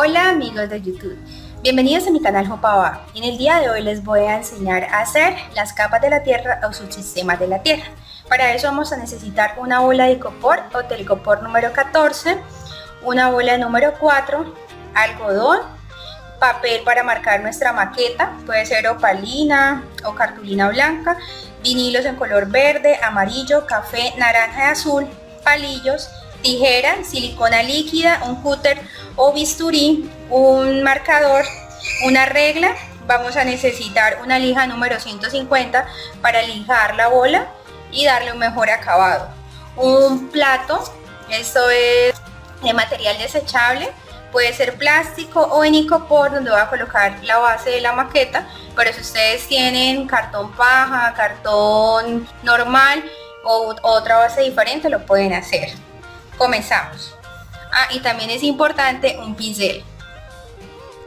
Hola amigos de YouTube, bienvenidos a mi canal Jopaba. En el día de hoy les voy a enseñar a hacer las capas de la Tierra o subsistemas de la Tierra. Para eso vamos a necesitar una bola de icopor o telgopor número 14, una bola número 4, algodón, papel para marcar nuestra maqueta, puede ser opalina o cartulina blanca, vinilos en color verde, amarillo, café, naranja y azul, palillos, tijera, silicona líquida, un cúter o bisturí, un marcador, una regla. Vamos a necesitar una lija número 150 para lijar la bola y darle un mejor acabado. Un plato, esto es de material desechable, puede ser plástico o en icopor, donde voy a colocar la base de la maqueta, pero si ustedes tienen cartón paja, cartón normal o otra base diferente, lo pueden hacer. Comenzamos. Y también es importante un pincel.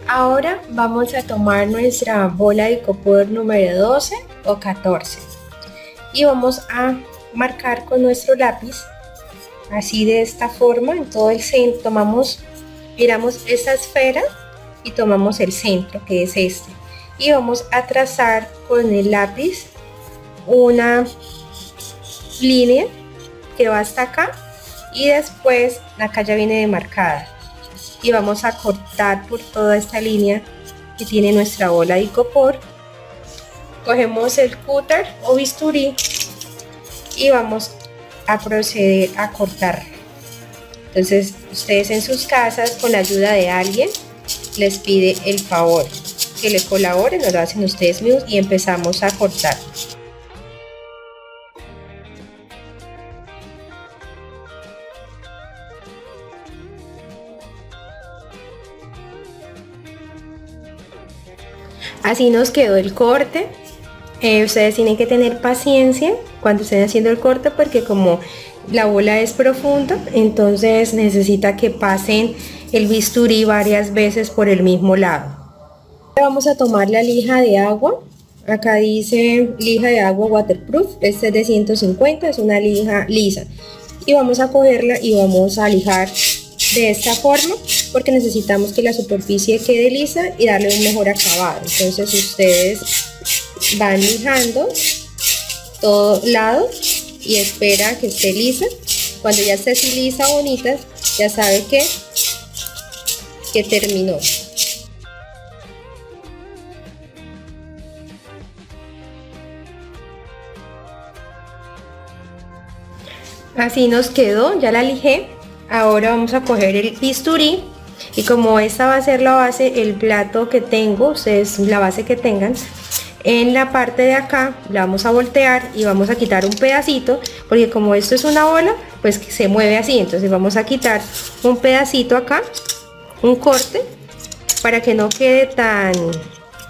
Ahora vamos a tomar nuestra bola de icopor número 12 o 14 y vamos a marcar con nuestro lápiz así, de esta forma, en todo el centro. Miramos esta esfera y tomamos el centro, que es este, y vamos a trazar con el lápiz una línea que va hasta acá. Y después acá ya viene demarcada y vamos a cortar por toda esta línea que tiene nuestra bola de icopor. Cogemos el cúter o bisturí y vamos a proceder a cortar. Entonces ustedes en sus casas, con la ayuda de alguien, les pide el favor que les colaboren, o lo hacen ustedes mismos, y empezamos a cortar. Así nos quedó el corte. Ustedes tienen que tener paciencia cuando estén haciendo el corte, porque como la bola es profunda, entonces necesita que pasen el bisturí varias veces por el mismo lado. Ahora vamos a tomar la lija de agua. Acá dice lija de agua waterproof, este es de 150, es una lija lisa, y vamos a cogerla y vamos a lijar de esta forma, porque necesitamos que la superficie quede lisa y darle un mejor acabado. Entonces ustedes van lijando todo lado y espera que esté lisa. Cuando ya esté así lisa, bonita, ya sabe que terminó. Así nos quedó, ya la lijé. Ahora vamos a coger el bisturí y, como esta va a ser la base, el plato que tengo, ustedes la base que tengan, en la parte de acá la vamos a voltear y vamos a quitar un pedacito, porque como esto es una bola, pues se mueve así. Entonces vamos a quitar un pedacito acá, un corte, para que no quede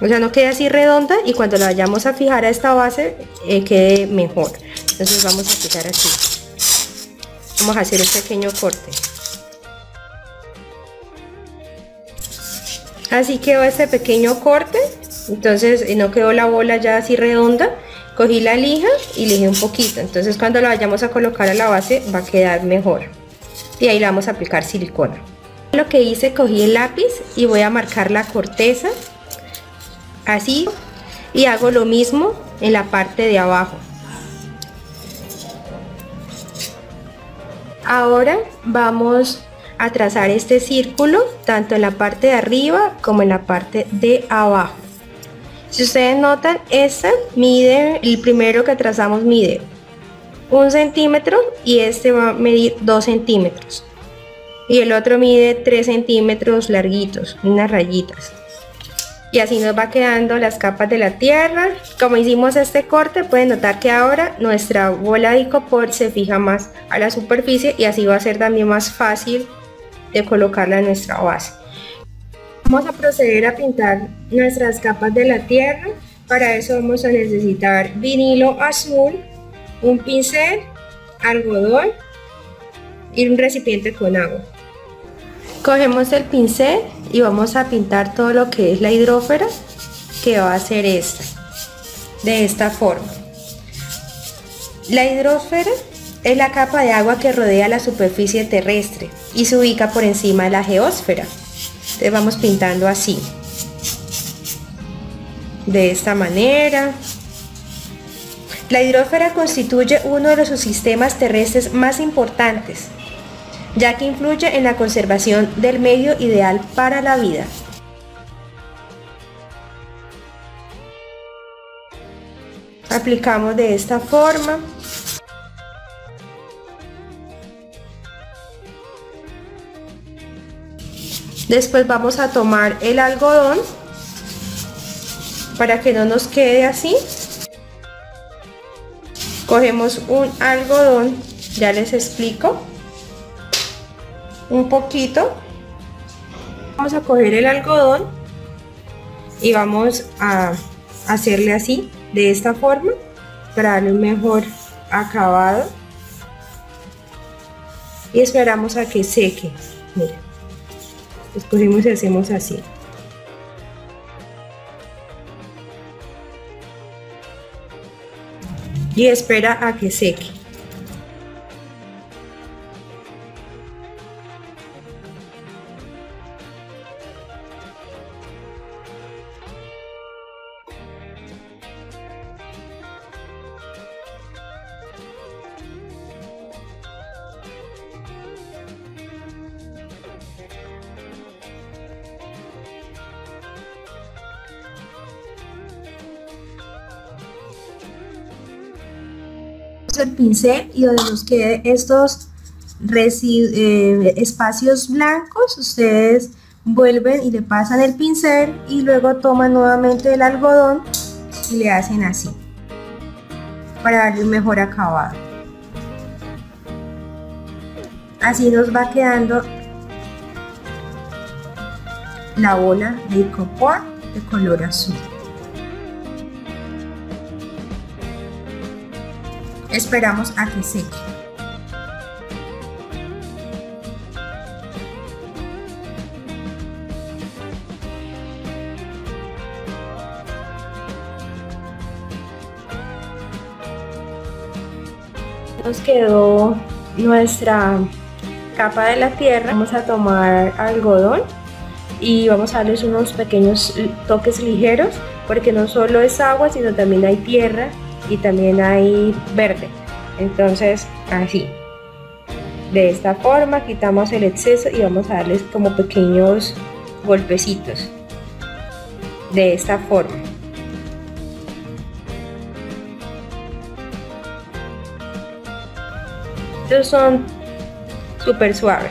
no quede así redonda, y cuando la vayamos a fijar a esta base quede mejor. Entonces vamos a quitar así. Vamos a hacer un pequeño corte. Así quedó este pequeño corte. Entonces no quedó la bola ya así redonda. Cogí la lija y lijé un poquito. Entonces cuando la vayamos a colocar a la base va a quedar mejor. Y ahí le vamos a aplicar silicona. Lo que hice, cogí el lápiz y voy a marcar la corteza. Así. Y hago lo mismo en la parte de abajo. Ahora vamos a trazar este círculo tanto en la parte de arriba como en la parte de abajo. Si ustedes notan, el primero que trazamos mide 1 centímetro y este va a medir 2 centímetros. Y el otro mide 3 centímetros larguitos, unas rayitas. Y así nos va quedando las capas de la Tierra. Como hicimos este corte, pueden notar que ahora nuestra bola de icopor se fija más a la superficie, y así va a ser también más fácil de colocarla en nuestra base. Vamos a proceder a pintar nuestras capas de la Tierra. Para eso vamos a necesitar vinilo azul, un pincel, algodón y un recipiente con agua. Cogemos el pincel y vamos a pintar todo lo que es la hidrófera, que va a ser de esta forma. La hidrósfera es la capa de agua que rodea la superficie terrestre y se ubica por encima de la geósfera. Entonces vamos pintando así, de esta manera. La hidrosfera constituye uno de los subsistemas terrestres más importantes, ya que influye en la conservación del medio ideal para la vida. Aplicamos de esta forma. Después vamos a tomar el algodón para que no nos quede así. Cogemos un algodón, ya les explico, un poquito. Vamos a coger el algodón y vamos a hacerle así, de esta forma, para darle un mejor acabado. Y esperamos a que seque. Mira, escogemos y hacemos así. Y espera a que seque. El pincel y donde nos queden estos espacios blancos, ustedes vuelven y le pasan el pincel y luego toman nuevamente el algodón y le hacen así para darle un mejor acabado. Así nos va quedando la bola de icopor de color azul. Esperamos a que seque. Nos quedó nuestra capa de la tierra. Vamos a tomar algodón y vamos a darles unos pequeños toques ligeros, porque no solo es agua, sino también hay tierra y también hay verde. Entonces así, de esta forma quitamos el exceso y vamos a darles como pequeños golpecitos, de esta forma. Estos son súper suaves.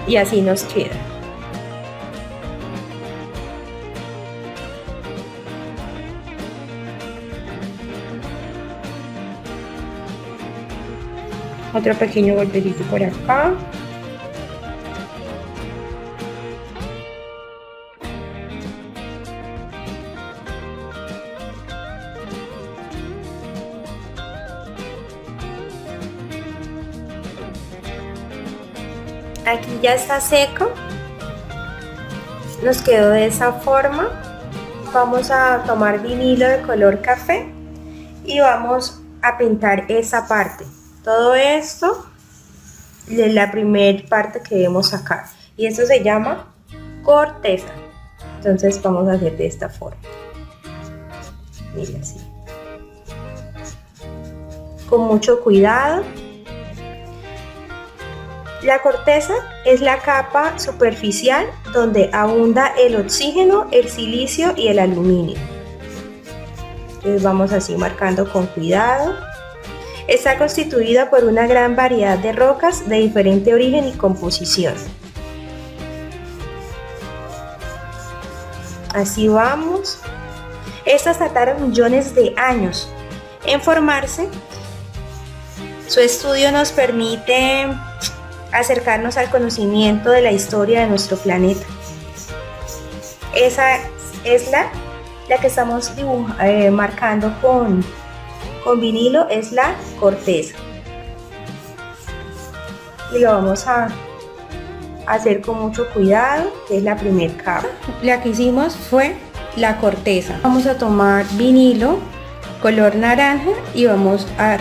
Y así nos queda. Otro pequeño golpecito por acá. Aquí ya está seco, nos quedó de esa forma. Vamos a tomar vinilo de color café y vamos a pintar esa parte. Todo esto es la primera parte que vemos acá y esto se llama corteza. Entonces vamos a hacer de esta forma. Mira, así, con mucho cuidado. La corteza es la capa superficial donde abunda el oxígeno, el silicio y el aluminio. Entonces vamos así marcando con cuidado. Está constituida por una gran variedad de rocas de diferente origen y composición. Así vamos. Estas tardaron millones de años en formarse. Su estudio nos permite acercarnos al conocimiento de la historia de nuestro planeta. Esa es la que estamos marcando con vinilo es la corteza. Y lo vamos a hacer con mucho cuidado, que es la primera capa. La que hicimos fue la corteza. Vamos a tomar vinilo color naranja y vamos a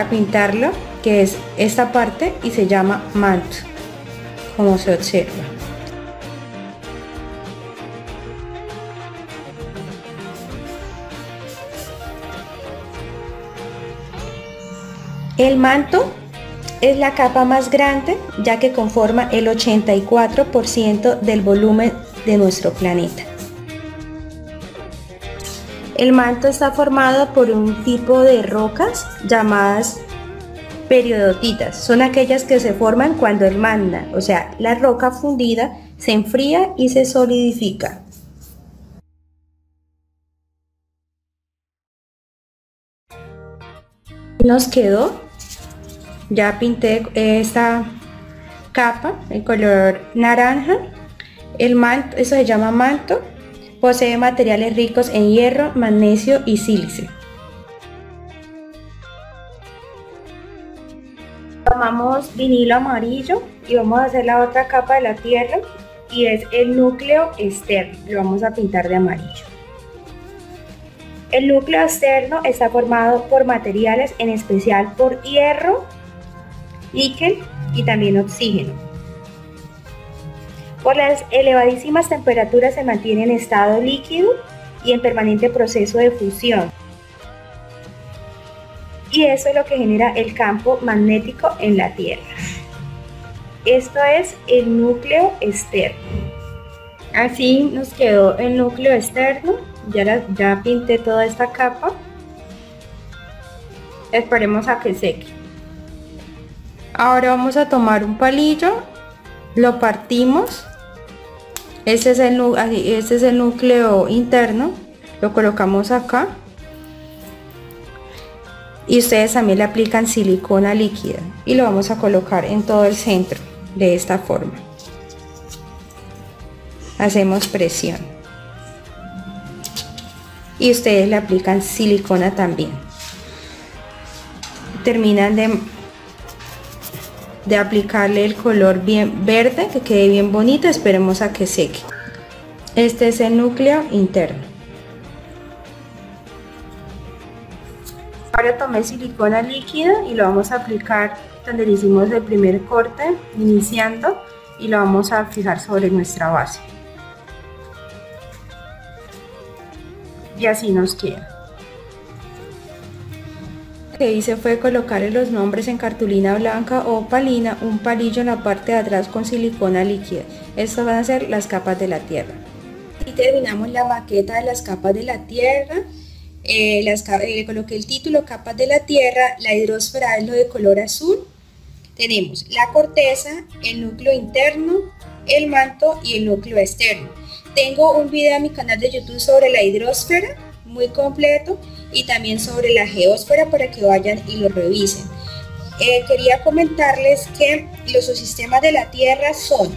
pintarlo, que es esta parte, y se llama manto, como se observa. El manto es la capa más grande, ya que conforma el 84% del volumen de nuestro planeta. El manto está formado por un tipo de rocas llamadas periodotitas. Son aquellas que se forman cuando el magma, o sea, la roca fundida, se enfría y se solidifica. Nos quedó, ya pinté esta capa en color naranja. El manto, eso se llama manto, posee materiales ricos en hierro, magnesio y sílice. Tomamos vinilo amarillo y vamos a hacer la otra capa de la tierra, y es el núcleo externo. Lo vamos a pintar de amarillo. El núcleo externo está formado por materiales, en especial por hierro, níquel y también oxígeno. Por las elevadísimas temperaturas se mantiene en estado líquido y en permanente proceso de fusión. Y eso es lo que genera el campo magnético en la Tierra. Esto es el núcleo externo. Así nos quedó el núcleo externo. Ya pinté toda esta capa. Esperemos a que seque. Ahora vamos a tomar un palillo, lo partimos. Este es el núcleo interno, lo colocamos acá. Y ustedes también le aplican silicona líquida y lo vamos a colocar en todo el centro de esta forma. Hacemos presión y ustedes le aplican silicona también. Terminan de aplicarle el color bien verde, que quede bien bonito. Esperemos a que seque. Este es el núcleo interno. Ahora tomé silicona líquida y lo vamos a aplicar donde le hicimos el primer corte, iniciando, y lo vamos a fijar sobre nuestra base. Y así nos queda. Lo que hice fue colocarle los nombres en cartulina blanca o opalina, un palillo en la parte de atrás con silicona líquida. Estas van a ser las capas de la Tierra. Y terminamos la maqueta de las capas de la Tierra. Coloqué el título: Capas de la Tierra. La hidrosfera es lo de color azul. Tenemos la corteza, el núcleo interno, el manto y el núcleo externo. Tengo un video en mi canal de YouTube sobre la hidrosfera, muy completo, y también sobre la geósfera, para que vayan y lo revisen. Quería comentarles que los ecosistemas de la Tierra son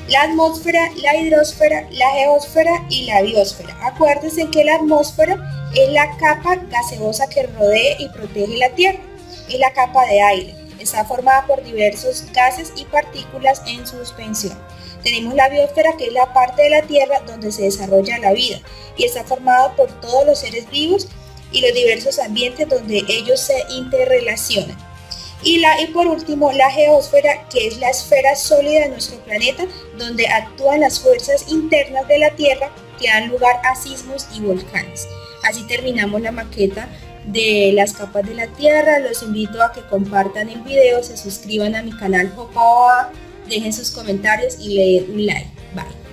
la atmósfera, la hidrosfera, la geósfera y la biosfera. Acuérdense que la atmósfera es la capa gaseosa que rodea y protege la Tierra. Es la capa de aire. Está formada por diversos gases y partículas en suspensión. Tenemos la biosfera, que es la parte de la Tierra donde se desarrolla la vida, y está formada por todos los seres vivos y los diversos ambientes donde ellos se interrelacionan. Y por último, la geósfera, que es la esfera sólida de nuestro planeta, donde actúan las fuerzas internas de la Tierra que dan lugar a sismos y volcanes. Así terminamos la maqueta de las capas de la Tierra. Los invito a que compartan el video, se suscriban a mi canal Jopaoa, dejen sus comentarios y le den un like. Bye.